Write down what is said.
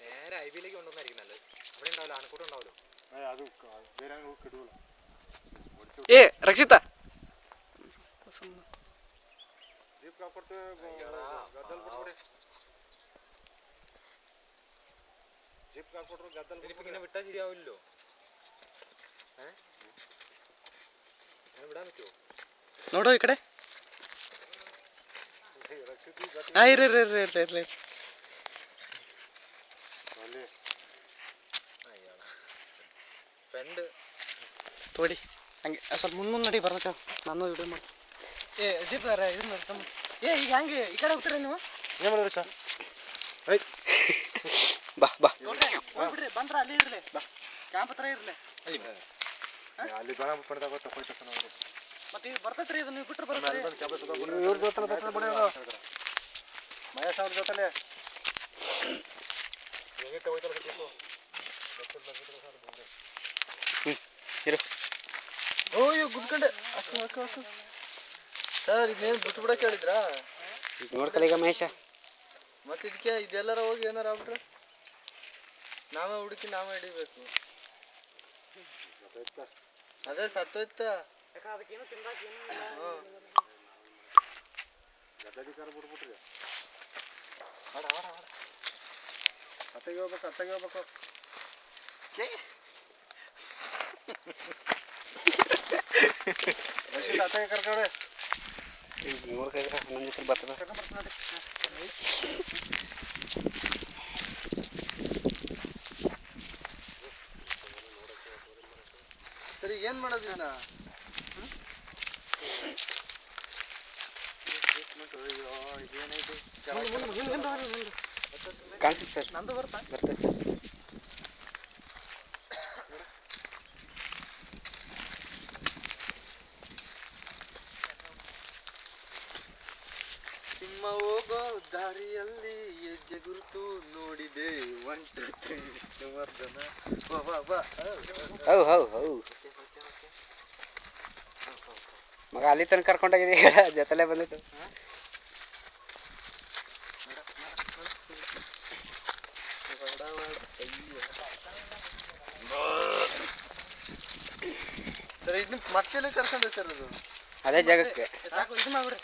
നേരെ ഐബിയിലേക്ക് കൊണ്ടുവന്നായിരിക്കും നല്ലത്. അവിടെ ഉണ്ടാവില്ല, ആനക്കൂട്ടം ഉണ്ടാവല്ലോ. ഏ ರಕ್ಷಿತಾ ഇങ്ങനെ വിട്ടാ ശരിയാവില്ലല്ലോ. വിടാൻ പറ്റുമോ? ನೋಡೋ ಈ ಕಡೆ. ಇರ್ಲಿ ಫ್ರೆಂಡ್ ತೋಡಿ ಹಂಗೆ ಸ್ವಲ್ಪ ಮುಂದೆ ನಡಿ ಬರ್ತೇವೆ. ನಾನು ವಿಡಿಯೋ ಮಾಡಿ. ಏ ಜೀಪ್ ಇದು ಮಾಡ್ತಮ್ಮ. ಏ ಈಗ ಹಂಗೆ ಈ ಕಡೆ ಹೋಗ್ತೀರ ನೀವು? ಏನು ಮಾಡಿದ್ರಿ ಸರ್? ಬಾ ಹೋಗ್ಬಿಡ್ರಿ. ಬಂದ್ರ ಅಲ್ಲಿ ಇರ್ಲಿ, ಕ್ಯಾಂಪ್ ಹತ್ರ ಇರ್ಲಿ. ಅಲ್ಲಿ ಬೇಡ ಪಡೆದಾಗ ತಗೋಯ್ತು ನಾವು. ಮತ್ತೆ ಈಗ ಬರ್ತೈತ್ರಿ ಇದು, ನೀವು ಬಿಟ್ರೆ ಬರ್ತೀರಿ. ಇವ್ರ ಜೊತೆ ಬಡಿಯೋದು ಮಹೇಶ್ ಅವ್ರ ಜೊತೆಲೆ ಇರು. ಓಯ್ಯೋ ಗುದ್ಕಂಡೆ. ಸರ್ ಇನ್ನೇನು ಬಿಟ್ಟು ಬಿಡಕ್ಕೆ ಹೇಳಿದ್ರಾ? ನೋಡ್ಕಲ್ಲ ಈಗ ಮಹೇಶ. ಮತ್ತೆ ಇದಕ್ಕೆ ಇದೆಲ್ಲರ ಹೋಗಿ ಏನಾರ ಆಗ್ಬಿಟ್ರೆ ನಾವೇ ಹುಡುಕಿ ನಾವೇ ಹಿಡಿಬೇಕು. ಅದೇ ಸತ್ತೋಯ್ತ. ಗದ್ದಾಧಿಕಾರ ಬಿಡ್ಬಿಟ್ರಿ. ಅತ್ತಗೆ ಹೋಗ್ಬೇಕು. ಅತ್ತಗೆ ಕರ್ಕೊಂಡೆ. ನೋಡ್ಕಿದ್ರೆ ನನ್ನ ಜೊತೆ ಬರ್ತದ. ಸರಿ ಏನ್ ಮಾಡೋದು ಇನ್ನ? ಕಾಣಿಸುತ್ತೆ ಸರ್. ನಂದು ಬರ್ತದೆ ಸರ್. ಸಿಂಹ ಹೋಗೋ ದಾರಿಯಲ್ಲಿ ಹೆಜ್ಜೆ ಗುರುತು ನೋಡಿದೆ ವಿಷ್ಣುವರ್ಧನ. ಹೌ ಮಗ ಅಲ್ಲಿ ತನಕ ಕರ್ಕೊಂಡೋಗಿದ್ದೀವಿ ಹೇಳ, ಜೊತೆಲೆ ಬಂದಿತ್ತು. ಸರ್ ಇದನ್ನ ಮತ್ತೆ ಕರ್ಕೊಂಡು ಸರ್ ಅದು ಅದೇ ಜಾಗಕ್ಕೆ. ಇದು ಮಾಡ್ಬಿಡ್ರಿ.